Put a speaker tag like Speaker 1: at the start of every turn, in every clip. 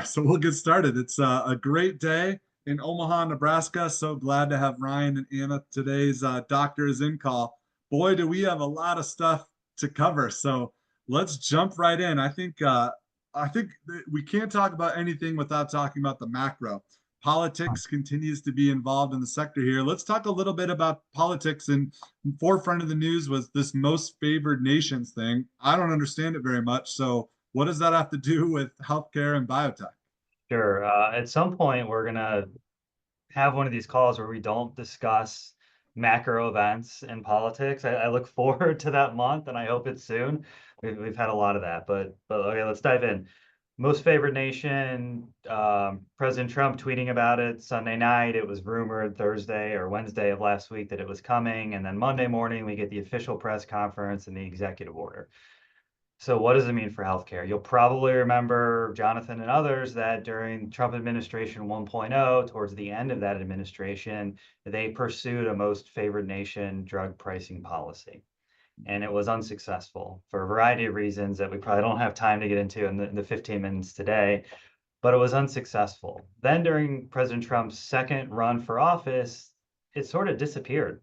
Speaker 1: So we'll get started. It's a great day in Omaha, Nebraska. So glad to have Ryan and Anna. Today's doctor is in call. Boy, do we have a lot of stuff to cover. So let's jump right in. I think that we can't talk about anything without talking about the macro. Politics continues to be involved in the sector here. Let's talk a little bit about politics. And forefront of the news was this most favored nations thing. I don't understand it very much. So what does that have to do with healthcare and biotech?
Speaker 2: Sure. At some point, we're gonna have one of these calls where we don't discuss macro events in politics. I look forward to that month, and I hope it's soon. We've had a lot of that, but okay, let's dive in. Most favored nation. President Trump tweeting about it Sunday night. It was rumored Thursday or Wednesday of last week that it was coming, and then Monday morning we get the official press conference and the executive order. So what does it mean for healthcare? You'll probably remember, Jonathan and others, that during Trump administration 1.0, towards the end of that administration, they pursued a most favored nation drug pricing policy. And it was unsuccessful for a variety of reasons that we probably don't have time to get into in the 15 minutes today, but it was unsuccessful. Then during President Trump's second run for office, it sort of disappeared.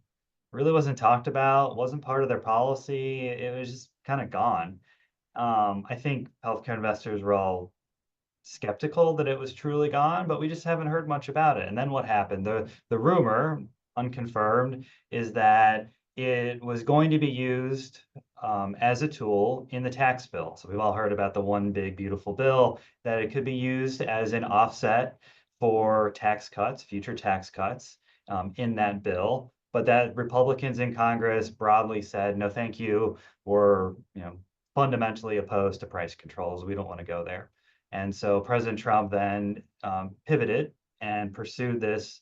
Speaker 2: Really wasn't talked about, wasn't part of their policy. It was just kind of gone. I think healthcare investors were all skeptical that it was truly gone, but we just haven't heard much about it. And then what happened? The rumor, unconfirmed, is that it was going to be used as a tool in the tax bill. So we've all heard about the one big beautiful bill, that it could be used as an offset for tax cuts, future tax cuts in that bill. But that Republicans in Congress broadly said, no, thank you. We're, fundamentally opposed to price controls. We don't want to go there. And so President Trump then pivoted and pursued this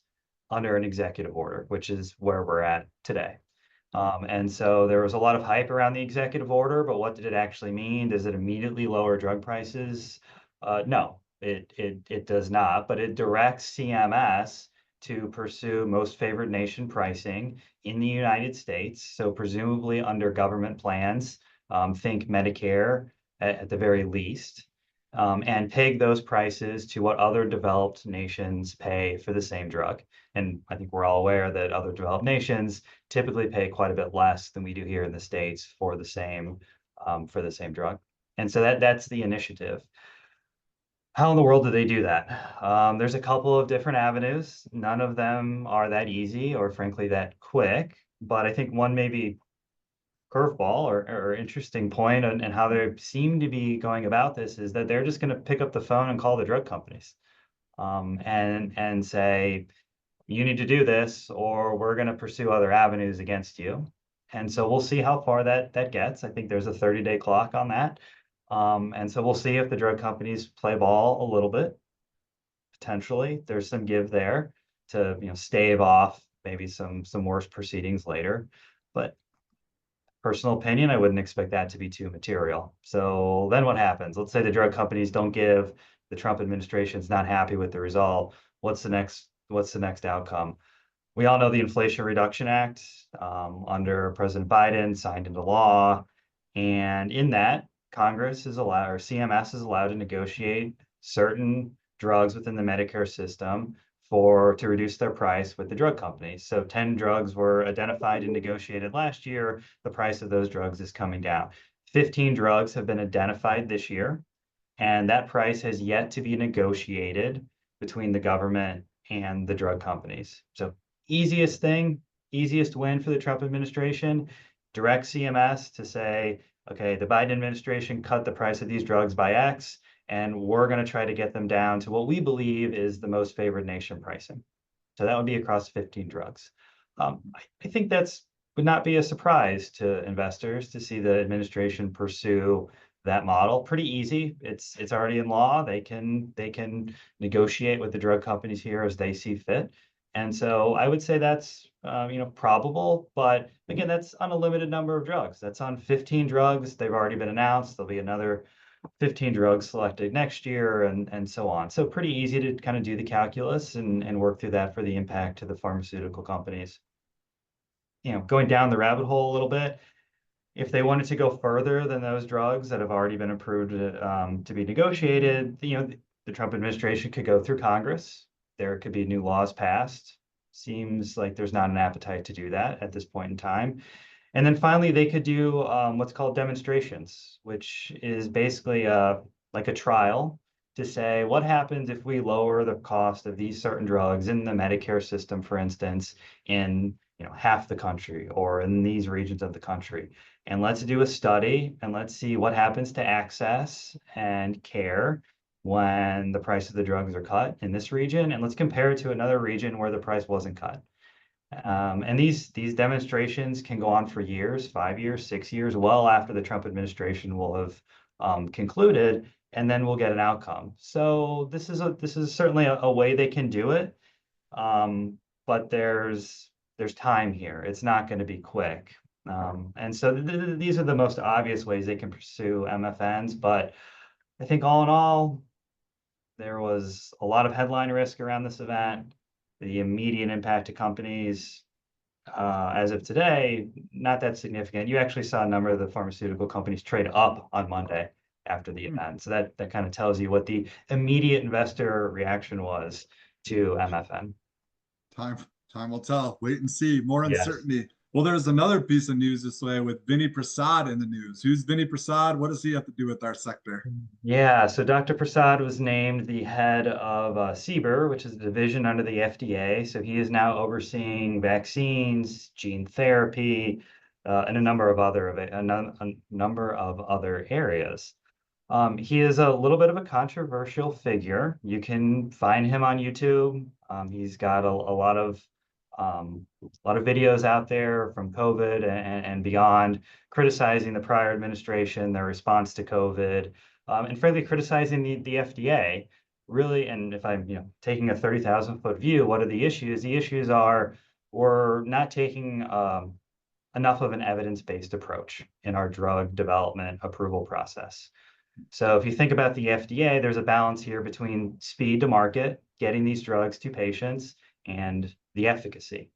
Speaker 2: under an executive order, which is where we're at today. And so there was a lot of hype around the executive order, but what did it actually mean? Does it immediately lower drug prices? No, it does not, but it directs CMS to pursue most favored nation pricing in the United States. So presumably under government plans, think Medicare at the very least, and peg those prices to what other developed nations pay for the same drug. And I think we're all aware that other developed nations typically pay quite a bit less than we do here in the States for the same drug. And so that's the initiative. How in the world do they do that? There's a couple of different avenues. None of them are that easy or frankly that quick, but I think one maybe curveball or interesting point and how they seem to be going about this is that they're just going to pick up the phone and call the drug companies and say, you need to do this or we're going to pursue other avenues against you. And so we'll see how far that gets. I think there's a 30-day clock on that. And so we'll see if the drug companies play ball a little bit. Potentially, there's some give there to stave off maybe some worse proceedings later. But personal opinion, I wouldn't expect that to be too material. So then what happens? Let's say the drug companies don't give, the Trump administration's not happy with the result. What's the next outcome? We all know the Inflation Reduction Act under President Biden signed into law. And in that, Congress is allowed, or CMS is allowed to negotiate certain drugs within the Medicare system to reduce their price with the drug companies. So 10 drugs were identified and negotiated last year. The price of those drugs is coming down. 15 drugs have been identified this year, and that price has yet to be negotiated between the government and the drug companies. So easiest win for the Trump administration, direct CMS to say, okay, the Biden administration cut the price of these drugs by X, and we're going to try to get them down to what we believe is the most favored nation pricing. So that would be across 15 drugs. I think would not be a surprise to investors to see the administration pursue that model. Pretty easy. It's already in law. They can negotiate with the drug companies here as they see fit. And so I would say that's probable, but again, that's on a limited number of drugs. That's on 15 drugs. They've already been announced. There'll be another 15 drugs selected next year and so on. So pretty easy to kind of do the calculus and work through that for the impact to the pharmaceutical companies. Going down the rabbit hole a little bit, if they wanted to go further than those drugs that have already been approved to be negotiated, the Trump administration could go through Congress. There could be new laws passed. Seems like there's not an appetite to do that at this point in time. And then finally, they could do what's called demonstrations, which is basically like a trial to say what happens if we lower the cost of these certain drugs in the Medicare system, for instance, in half the country or in these regions of the country. And let's do a study and let's see what happens to access and care when the price of the drugs are cut in this region. And let's compare it to another region where the price wasn't cut. And these demonstrations can go on for years, 5 years, 6 years, well after the Trump administration will have concluded, and then we'll get an outcome. So this is certainly a way they can do it, but there's time here. It's not going to be quick. And so these are the most obvious ways they can pursue MFNs. But I think all in all, there was a lot of headline risk around this event. The immediate impact to companies, as of today, not that significant. You actually saw a number of the pharmaceutical companies trade up on Monday after the event. So that kind of tells you what the immediate investor reaction was to MFN.
Speaker 1: Time time will tell. Wait and see. More
Speaker 2: Yes.
Speaker 1: uncertainty. Well, there's another piece of news this way with Vinny Prasad in the news. Who's Vinny Prasad? What does he have to do with our sector?
Speaker 2: Yeah, so Dr. Prasad was named the head of CBER, which is a division under the FDA. So he is now overseeing vaccines, gene therapy, and a number of other areas. He is a little bit of a controversial figure. You can find him on YouTube. He's got a lot of videos out there from COVID and beyond, criticizing the prior administration, their response to COVID, and frankly criticizing the FDA. Really, and if I'm taking a 30,000-foot view, what are the issues? The issues are we're not taking enough of an evidence-based approach in our drug development approval process. So if you think about the FDA, there's a balance here between speed to market, getting these drugs to patients, and the efficacy.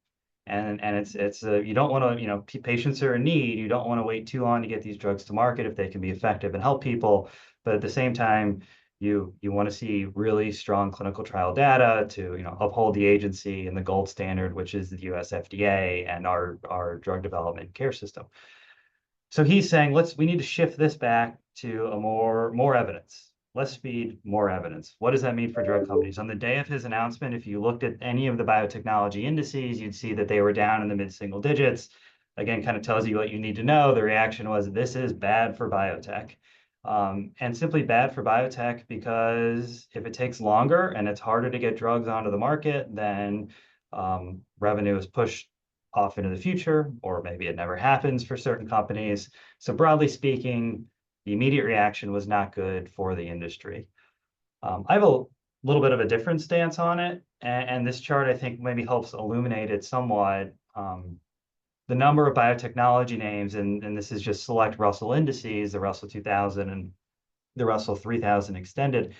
Speaker 2: And it's you don't want to, patients are in need. You don't want to wait too long to get these drugs to market if they can be effective and help people. But at the same time, you want to see really strong clinical trial data to uphold the agency and the gold standard, which is the US FDA and our drug development care system. So he's saying, we need to shift this back to a more evidence, less speed, more evidence. What does that mean for drug companies? On the day of his announcement, if you looked at any of the biotechnology indices, you'd see that they were down in the mid-single digits. Again, kind of tells you what you need to know. The reaction was, this is bad for biotech. And simply bad for biotech because if it takes longer and it's harder to get drugs onto the market, then revenue is pushed off into the future, or maybe it never happens for certain companies. So broadly speaking, the immediate reaction was not good for the industry. I have a little bit of a different stance on it, and this chart I think maybe helps illuminate it somewhat. The number of biotechnology names, and this is just select Russell indices, the Russell 2000 and the Russell 3000 extended.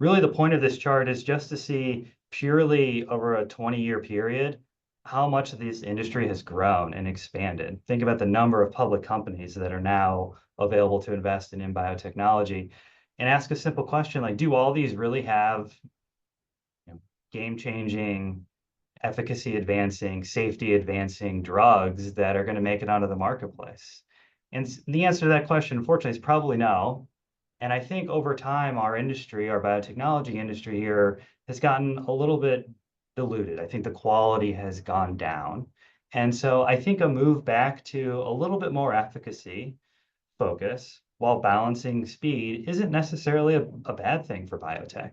Speaker 2: Really, the point of this chart is just to see purely over a 20-year period how much this industry has grown and expanded. Think about the number of public companies that are now available to invest in biotechnology, and ask a simple question like, do all these really have game-changing, efficacy advancing, safety advancing drugs that are going to make it onto the marketplace? And the answer to that question, unfortunately, is probably no. And I think over time, our industry, our biotechnology industry here, has gotten a little bit diluted. I think the quality has gone down. And so I think a move back to a little bit more efficacy focus while balancing speed isn't necessarily a bad thing for biotech.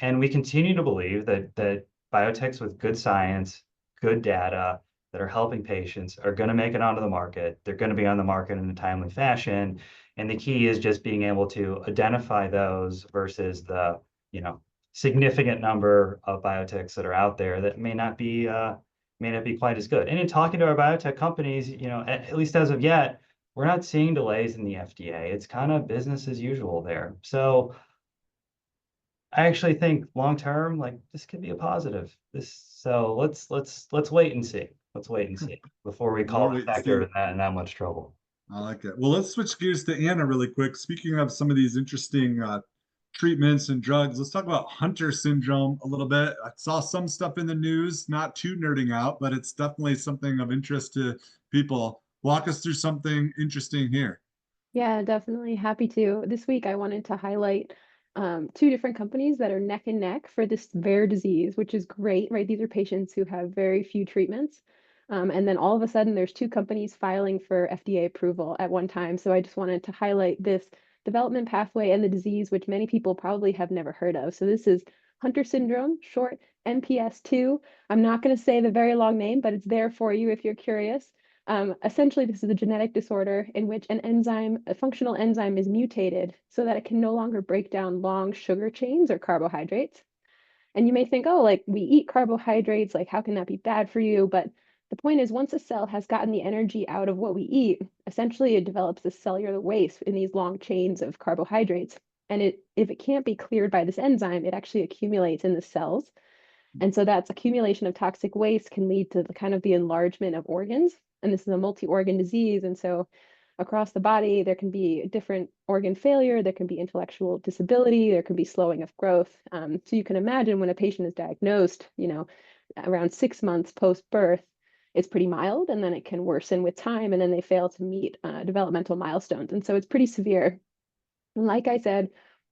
Speaker 2: And we continue to believe that biotechs with good science, good data, that are helping patients are going to make it onto the market. They're going to be on the market in a timely fashion. And the key is just being able to identify those versus the, significant number of biotechs that are out there that may not be quite as good. And in talking to our biotech companies, at least as of yet, we're not seeing delays in the FDA. It's kind of business as usual there. So I actually think long term, like this could be a positive. So let's wait and see. Let's wait and see before we
Speaker 1: More
Speaker 2: call the
Speaker 1: wait and
Speaker 2: sector
Speaker 1: see.
Speaker 2: in that much trouble.
Speaker 1: I like it. Well, let's switch gears to Anna really quick. Speaking of some of these interesting treatments and drugs, let's talk about Hunter syndrome a little bit. I saw some stuff in the news, not too nerding out, but it's definitely something of interest to people. Walk us through something interesting here.
Speaker 3: Yeah, definitely happy to. This week, I wanted to highlight two different companies that are neck and neck for this rare disease, which is great, right? These are patients who have very few treatments. And then all of a sudden, there's two companies filing for FDA approval at one time. So I just wanted to highlight this development pathway and the disease, which many people probably have never heard of. So this is Hunter syndrome, short MPS2. I'm not going to say the very long name, but it's there for you if you're curious. Essentially, this is a genetic disorder in which an enzyme, a functional enzyme, is mutated so that it can no longer break down long sugar chains or carbohydrates. And you may think, oh, like we eat carbohydrates, like how can that be bad for you? But the point is, once a cell has gotten the energy out of what we eat, essentially it develops this cellular waste in these long chains of carbohydrates. And if it can't be cleared by this enzyme, it actually accumulates in the cells. And so that's accumulation of toxic waste can lead to the kind of the enlargement of organs. And this is a multi-organ disease. And so across the body, there can be different organ failure, there can be intellectual disability, there can be slowing of growth. So you can imagine when a patient is diagnosed, around 6 months post-birth, it's pretty mild, and then it can worsen with time, and then they fail to meet developmental milestones. And so it's pretty severe. And like I said,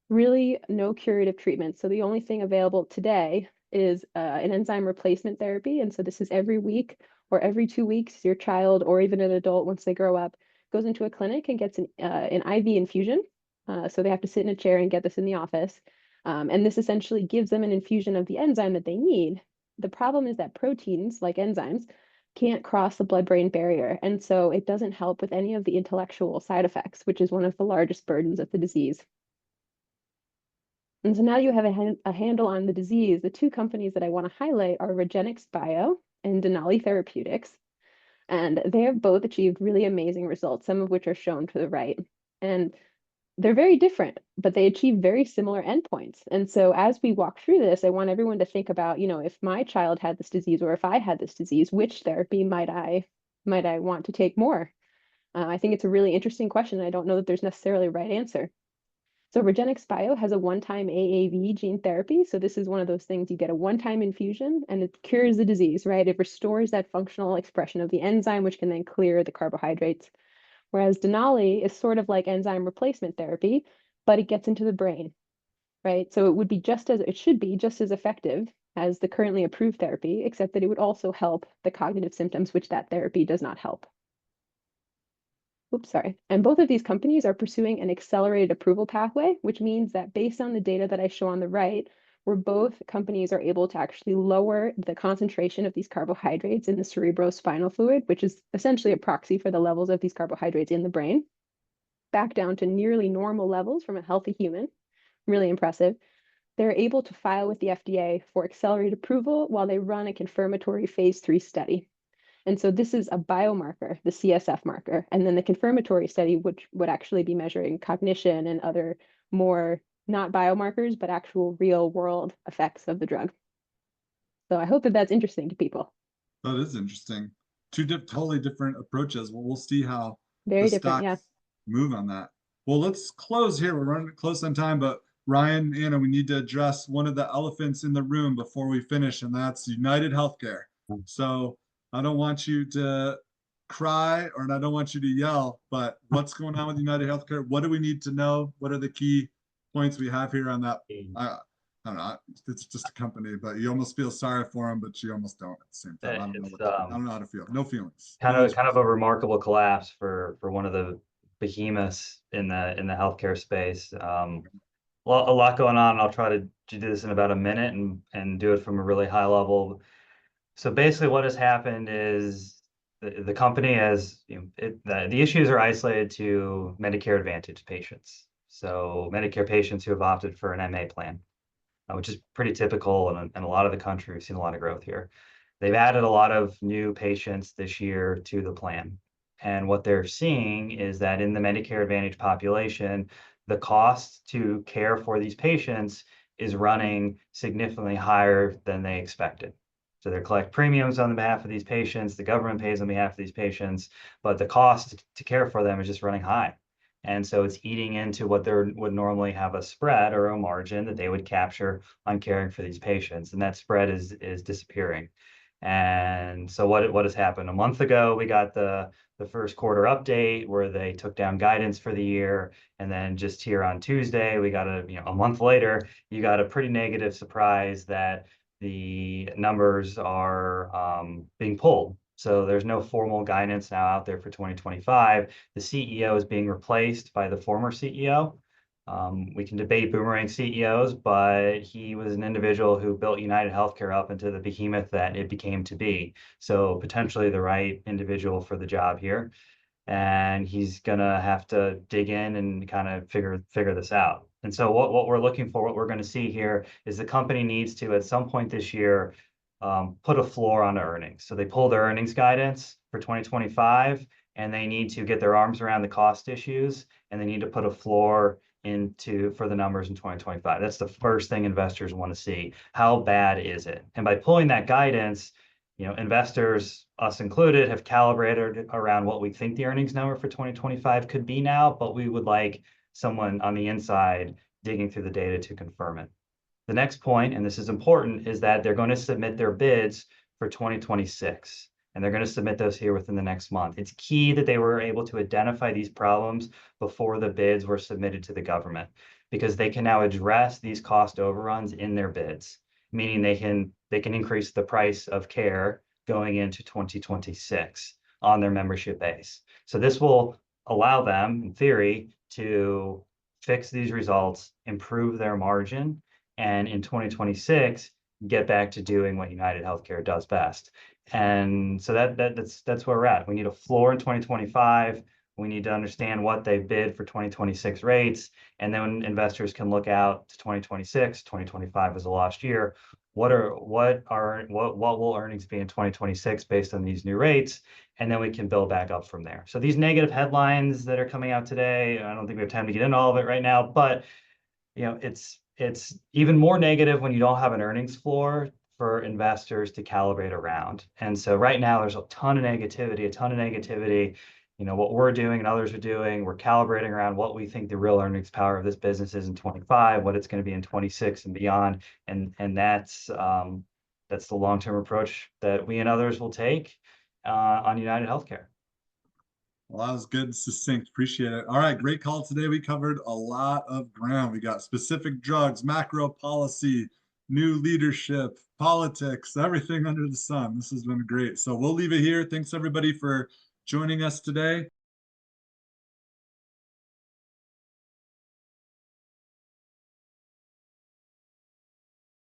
Speaker 3: really no curative treatment. So the only thing available today is an enzyme replacement therapy. And so this is every week or every 2 weeks, your child or even an adult, once they grow up, goes into a clinic and gets an IV infusion. So they have to sit in a chair and get this in the office. And this essentially gives them an infusion of the enzyme that they need. The problem is that proteins, like enzymes, can't cross the blood-brain barrier. And so it doesn't help with any of the intellectual side effects, which is one of the largest burdens of the disease. And so now you have a handle on the disease. The two companies that I want to highlight are Regenix Bio and Denali Therapeutics. And they have both achieved really amazing results, some of which are shown to the right. And they're very different, but they achieve very similar endpoints. And so as we walk through this, I want everyone to think about, if my child had this disease or if I had this disease, which therapy might I want to take more? I think it's a really interesting question. I don't know that there's necessarily a right answer. So Regenix Bio has a one-time AAV gene therapy. So this is one of those things you get a one-time infusion and it cures the disease, right? It restores that functional expression of the enzyme, which can then clear the carbohydrates. Whereas Denali is sort of like enzyme replacement therapy, but it gets into the brain, right? So it should be just as effective as the currently approved therapy, except that it would also help the cognitive symptoms, which that therapy does not help. Oops, sorry. And both of these companies are pursuing an accelerated approval pathway, which means that based on the data that I show on the right, where both companies are able to actually lower the concentration of these carbohydrates in the cerebrospinal fluid, which is essentially a proxy for the levels of these carbohydrates in the brain, back down to nearly normal levels from a healthy human. Really impressive. They're able to file with the FDA for accelerated approval while they run a confirmatory phase 3 study. And so this is a biomarker, the CSF marker, and then the confirmatory study, which would actually be measuring cognition and other more not biomarkers, but actual real world effects of the drug. So I hope that that's interesting to people.
Speaker 1: That is interesting. Totally different approaches. Well, we'll see how the
Speaker 3: Very different, yeah.
Speaker 1: stocks move on that. Well, let's close here. We're running close on time, but Ryan, Anna, we need to address one of the elephants in the room before we finish, and that's United Healthcare. So I don't want you to cry or I don't want you to yell, but what's going on with United Healthcare? What do we need to know? What are the key points we have here on that? I don't know. It's just a company, but you almost feel sorry for them, but you almost don't at the same time. I don't know
Speaker 2: It's
Speaker 1: I don't know how to feel. No feelings.
Speaker 2: kind of a remarkable collapse for one of the behemoths in the healthcare space. A lot going on. I'll try to do this in about a minute and do it from a really high level. So basically, what has happened is the company has, the issues are isolated to Medicare Advantage patients. So Medicare patients who have opted for an MA plan, which is pretty typical in a lot of the country. We've seen a lot of growth here. They've added a lot of new patients this year to the plan. And what they're seeing is that in the Medicare Advantage population, the cost to care for these patients is running significantly higher than they expected. So they collect premiums on behalf of these patients, the government pays on behalf of these patients, but the cost to care for them is just running high. And so it's eating into what they would normally have a spread or a margin that they would capture on caring for these patients. And that spread is disappearing. And so what has happened? A month ago, we got the first quarter update where they took down guidance for the year. And then just here on Tuesday, we got a month later, you got a pretty negative surprise that the numbers are being pulled. So there's no formal guidance now out there for 2025. The CEO is being replaced by the former CEO. We can debate boomerang CEOs, but he was an individual who built United Healthcare up into the behemoth that it became to be. So potentially the right individual for the job here. And he's gonna have to dig in and kind of figure this out. And so what we're looking for, what we're going to see here is the company needs to, at some point this year, put a floor on earnings. So they pull their earnings guidance for 2025, and they need to get their arms around the cost issues, and they need to put a floor for the numbers in 2025. That's the first thing investors want to see. How bad is it? And by pulling that guidance, investors, us included, have calibrated around what we think the earnings number for 2025 could be now, but we would like someone on the inside digging through the data to confirm it. The next point, and this is important, is that they're going to submit their bids for 2026, and they're going to submit those here within the next month. It's key that they were able to identify these problems before the bids were submitted to the government, because they can now address these cost overruns in their bids, meaning they can increase the price of care going into 2026 on their membership base. So this will allow them, in theory, to fix these results, improve their margin, and in 2026, get back to doing what United Healthcare does best. And so that's where we're at. We need a floor in 2025. We need to understand what they bid for 2026 rates. And then investors can look out to 2026, 2025 is a lost year. What will earnings be in 2026 based on these new rates? And then we can build back up from there. So these negative headlines that are coming out today, I don't think we have time to get into all of it right now, but it's even more negative when you don't have an earnings floor for investors to calibrate around. And so right now there's a ton of negativity. What we're doing and others are doing, we're calibrating around what we think the real earnings power of this business is in 25, what it's going to be in 26 and beyond. And that's the long-term approach that we and others will take on United Healthcare.
Speaker 1: Well, that was good and succinct. Appreciate it. All right, great call today. We covered a lot of ground. We got specific drugs, macro policy, new leadership, politics, everything under the sun. This has been great. So we'll leave it here. Thanks everybody for joining us today.